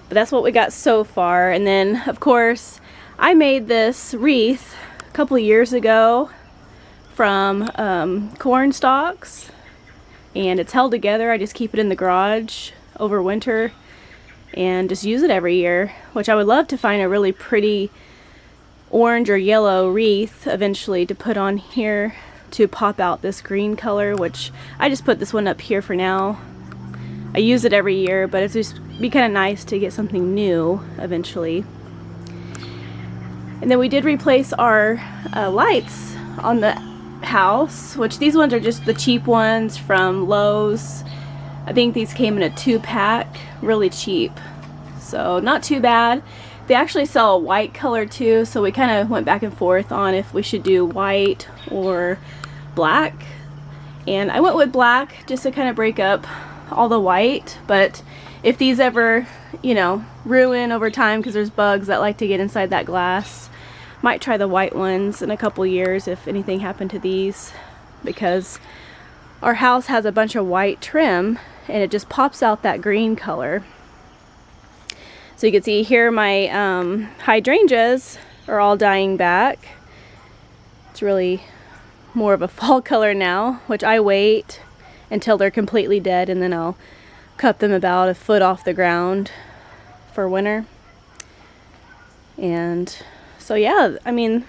But that's what we got so far. And then, of course, I made this wreath a couple of years ago from corn stalks. And it's held together. I just keep it in the garage over winter and just use it every year, which I would love to find a really pretty orange or yellow wreath eventually to put on here to pop out this green color, which I just put this one up here for now. I use it every year, but it's just be kind of nice to get something new eventually. And then we did replace our lights on the house, which these ones are just the cheap ones from Lowe's. I think these came in a 2-pack, really cheap, so not too bad. They actually sell a white color too, so we kind of went back and forth on if we should do white or black. And I went with black just to kind of break up all the white, but if these ever, you know, ruin over time because there's bugs that like to get inside that glass, might try the white ones in a couple years if anything happened to these, because our house has a bunch of white trim and it just pops out that green color. So you can see here my hydrangeas are all dying back. It's really more of a fall color now, which I wait until they're completely dead and then I'll cut them about a foot off the ground for winter. And so yeah, I mean,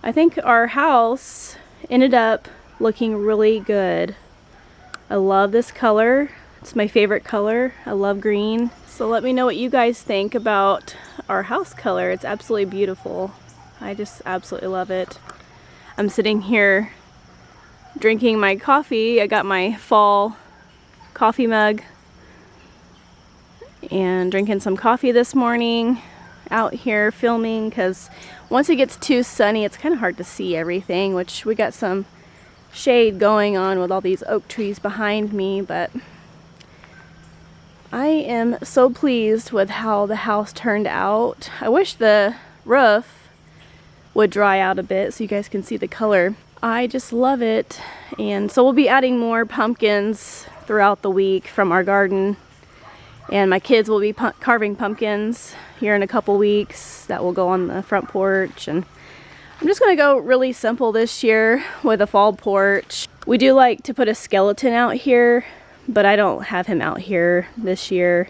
I think our house ended up looking really good. I love this color. It's my favorite color. I love green. So let me know what you guys think about our house color. It's absolutely beautiful. I just absolutely love it. I'm sitting here drinking my coffee. I got my fall coffee mug and drinking some coffee this morning out here filming, because once it gets too sunny it's kind of hard to see everything, which we got some shade going on with all these oak trees behind me, but I am so pleased with how the house turned out. I wish the roof would dry out a bit so you guys can see the color. I just love it. And so we'll be adding more pumpkins throughout the week from our garden. And my kids will be carving pumpkins here in a couple weeks that will go on the front porch. And I'm just going to go really simple this year with a fall porch. We do like to put a skeleton out here, but I don't have him out here this year.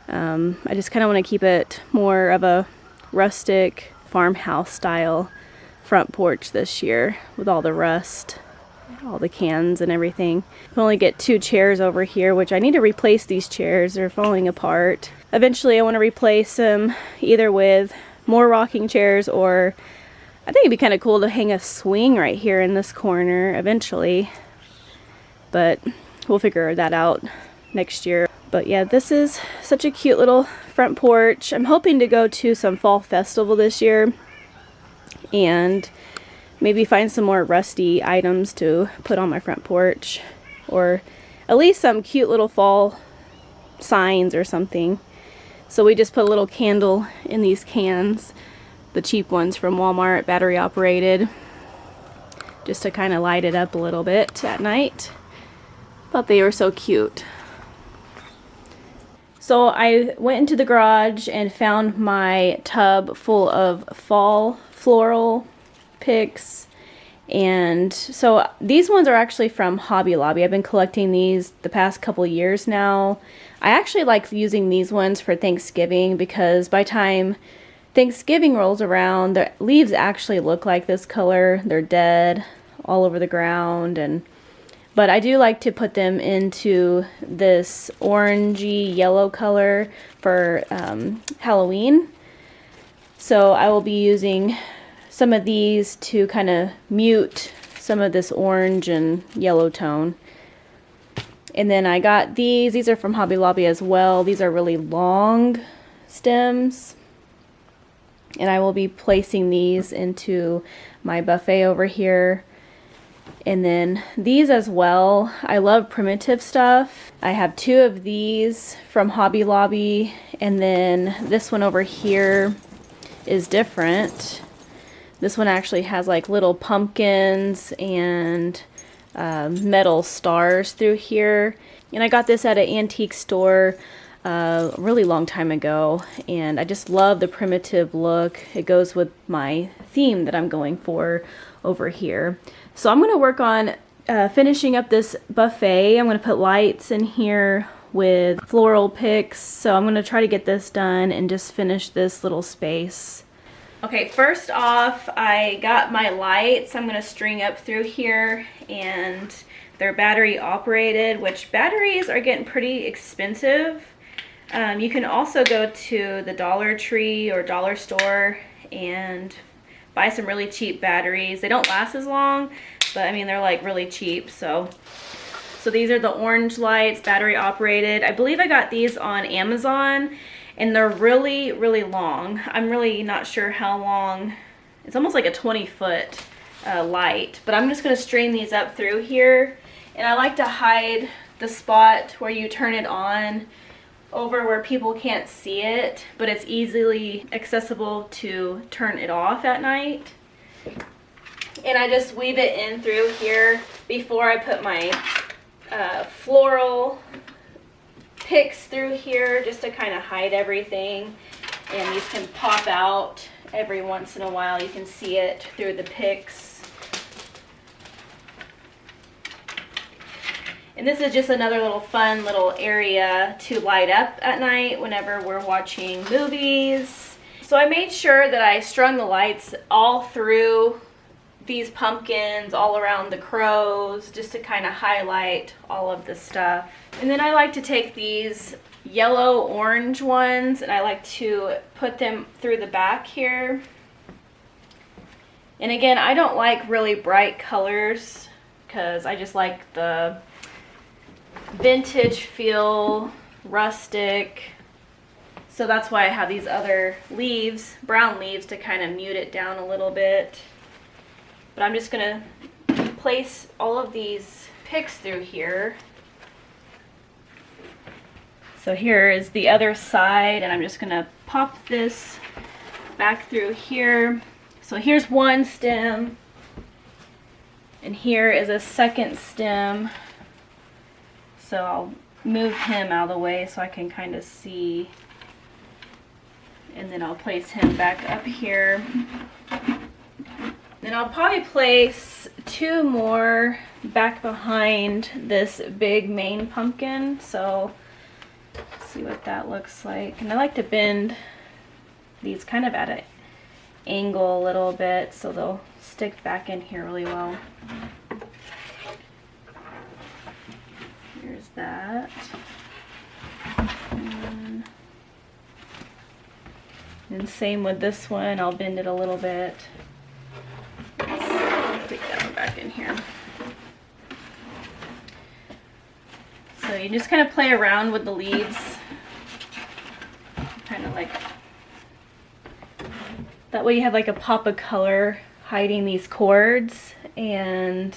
I just kind of want to keep it more of a rustic farmhouse style front porch this year with all the rust, all the cans and everything. I can only get 2 chairs over here, which I need to replace these chairs. They're falling apart. Eventually I want to replace them either with more rocking chairs, or I think it'd be kind of cool to hang a swing right here in this corner eventually. But we'll figure that out next year. But yeah, this is such a cute little front porch. I'm hoping to go to some fall festival this year and maybe find some more rusty items to put on my front porch, or at least some cute little fall signs or something. So we just put a little candle in these cans, the cheap ones from Walmart, battery operated. just to kind of light it up a little bit at night. Thought they were so cute. So I went into the garage and found my tub full of fall floral picks. And so these ones are actually from Hobby Lobby. I've been collecting these the past couple years now. I actually like using these ones for Thanksgiving because by the time Thanksgiving rolls around, the leaves actually look like this color. They're dead all over the ground, but I do like to put them into this orangey yellow color for Halloween. So I will be using some of these to kind of mute some of this orange and yellow tone. And then I got these are from Hobby Lobby as well. These are really long stems. And I will be placing these into my buffet over here. And then these as well. I love primitive stuff. I have 2 of these from Hobby Lobby. And then this one over here is different. This one actually has like little pumpkins and metal stars through here. And I got this at an antique store a really long time ago. And I just love the primitive look. It goes with my theme that I'm going for over here. So I'm going to work on finishing up this buffet. I'm going to put lights in here with floral picks. So I'm going to try to get this done and just finish this little space. Okay, first off, I got my lights. I'm going to string up through here, and they're battery operated, which batteries are getting pretty expensive. You can also go to the Dollar Tree or dollar store and buy some really cheap batteries. They don't last as long, but I mean, they're like really cheap. So these are the orange lights, battery operated. I believe I got these on Amazon. And they're really, really long. I'm really not sure how long. It's almost like a 20-foot light. But I'm just going to string these up through here. And I like to hide the spot where you turn it on over where people can't see it. But it's easily accessible to turn it off at night. And I just weave it in through here before I put my floral picks through here, just to kind of hide everything. And these can pop out every once in a while. You can see it through the picks. And this is just another little fun little area to light up at night whenever we're watching movies. So I made sure that I strung the lights all through these pumpkins, all around the crows, just to kind of highlight all of the stuff. And then I like to take these yellow orange ones and I like to put them through the back here. And again, I don't like really bright colors because I just like the vintage feel, rustic. So that's why I have these other leaves, brown leaves, to kind of mute it down a little bit. But I'm just going to place all of these picks through here. So here is the other side, and I'm just going to pop this back through here. So here's one stem, and here is a second stem. So I'll move him out of the way so I can kind of see. And then I'll place him back up here. Then I'll probably place 2 more back behind this big main pumpkin. So let's see what that looks like. And I like to bend these kind of at an angle a little bit so they'll stick back in here really well. Here's that. And same with this one, I'll bend it a little bit. Stick that one back in here. So you just kind of play around with the leaves, kind of like, that way you have like a pop of color hiding these cords. And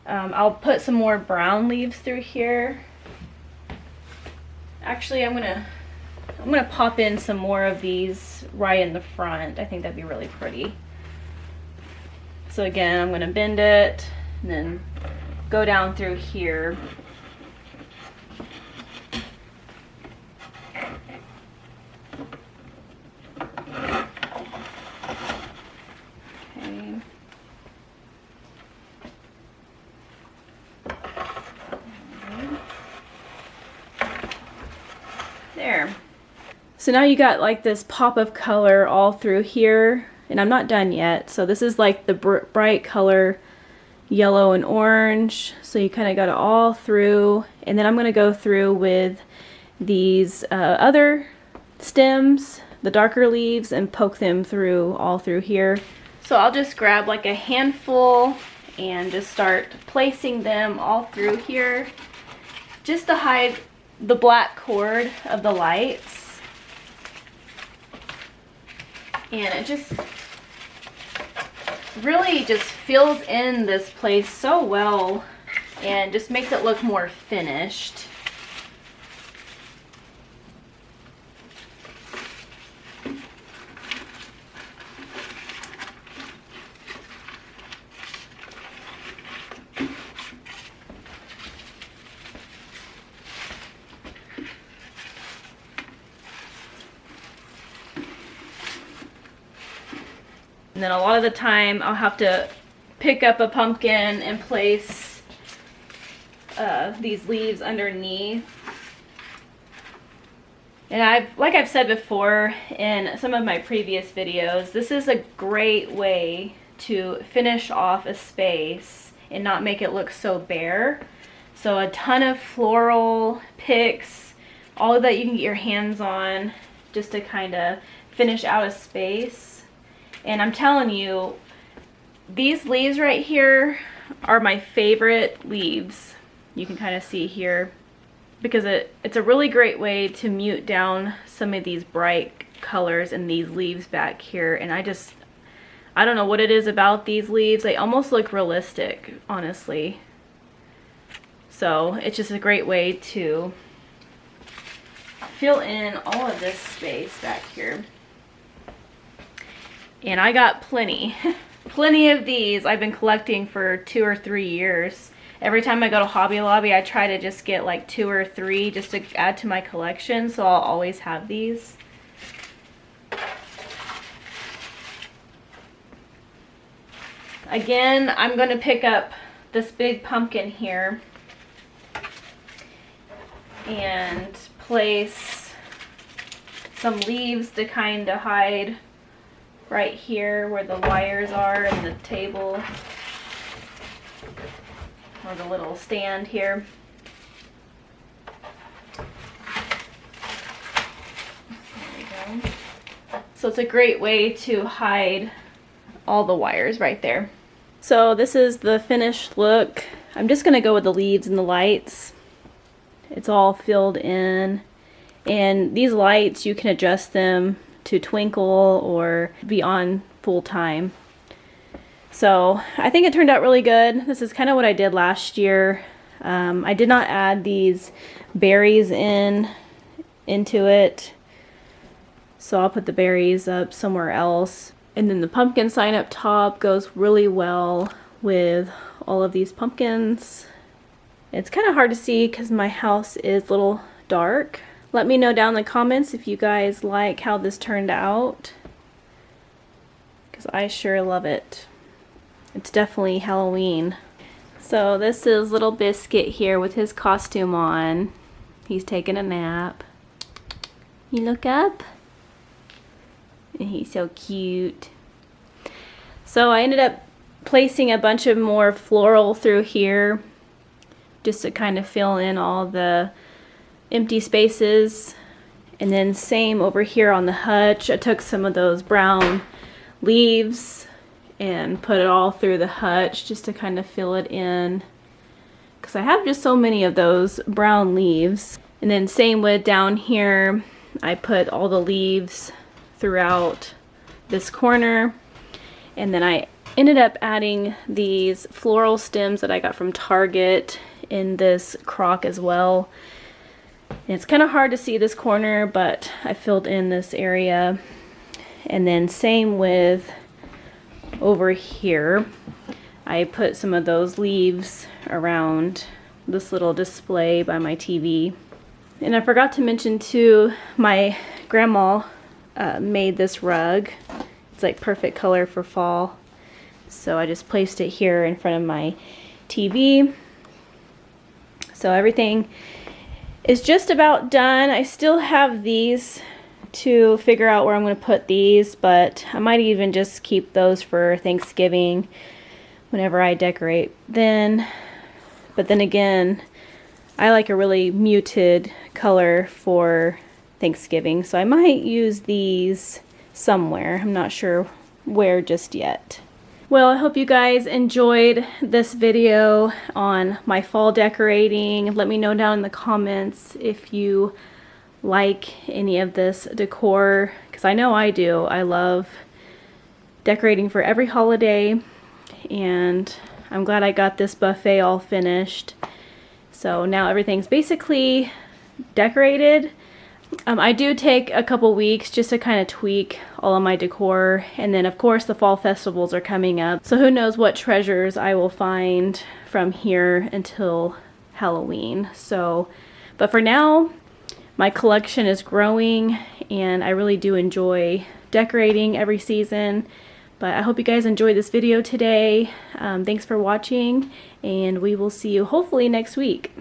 I'll put some more brown leaves through here. Actually, I'm gonna pop in some more of these right in the front. I think that'd be really pretty. So again, I'm going to bend it and then go down through here. Okay. There. So now you got like this pop of color all through here, and I'm not done yet. So this is like the bright color, yellow and orange. So you kind of got it all through, and then I'm going to go through with these other stems, the darker leaves, and poke them through all through here. So I'll just grab like a handful and just start placing them all through here, just to hide the black cord of the lights. And it just really just fills in this place so well and just makes it look more finished. And then a lot of the time I'll have to pick up a pumpkin and place these leaves underneath. And like I've said before in some of my previous videos, this is a great way to finish off a space and not make it look so bare. So a ton of floral picks, all that you can get your hands on just to kind of finish out a space. And I'm telling you, these leaves right here are my favorite leaves. You can kind of see here, because it's a really great way to mute down some of these bright colors in these leaves back here. And I don't know what it is about these leaves. They almost look realistic, honestly. So it's just a great way to fill in all of this space back here. And I got plenty of these. I've been collecting for 2 or 3 years. Every time I go to Hobby Lobby, I try to just get like 2 or 3 just to add to my collection, so I'll always have these. Again, I'm going to pick up this big pumpkin here and place some leaves to kind of hide right here where the wires are and the table, or the little stand here. There we go. So it's a great way to hide all the wires right there. So this is the finished look. I'm just going to go with the leaves and the lights. It's all filled in, and these lights, you can adjust them to twinkle or be on full time. So I think it turned out really good. This is kind of what I did last year. I did not add these berries into it, so I'll put the berries up somewhere else. And then the pumpkin sign up top goes really well with all of these pumpkins. It's kind of hard to see because my house is a little dark. Let me know down in the comments if you guys like how this turned out, because I sure love it. It's definitely Halloween. So this is little Biscuit here with his costume on. He's taking a nap. You look up? And he's so cute. So I ended up placing a bunch of more floral through here just to kind of fill in all the empty spaces. And then same over here on the hutch. I took some of those brown leaves and put it all through the hutch just to kind of fill it in, because I have just so many of those brown leaves. And then same with down here, I put all the leaves throughout this corner. And then I ended up adding these floral stems that I got from Target in this crock as well. And it's kind of hard to see this corner, but I filled in this area. And then same with over here. I put some of those leaves around this little display by my TV. And I forgot to mention too, my grandma made this rug. It's like perfect color for fall. So I just placed it here in front of my TV. So everything is just about done. I still have these to figure out where I'm going to put these, but I might even just keep those for Thanksgiving whenever I decorate then. But then again, I like a really muted color for Thanksgiving, so I might use these somewhere. I'm not sure where just yet. Well, I hope you guys enjoyed this video on my fall decorating. Let me know down in the comments if you like any of this decor, because I know I do. I love decorating for every holiday, and I'm glad I got this buffet all finished. So now everything's basically decorated. I do take a couple weeks just to kind of tweak all of my decor, and then of course the fall festivals are coming up, so who knows what treasures I will find from here until Halloween. So, but for now, my collection is growing and I really do enjoy decorating every season. But I hope you guys enjoyed this video today. Thanks for watching, and we will see you hopefully next week.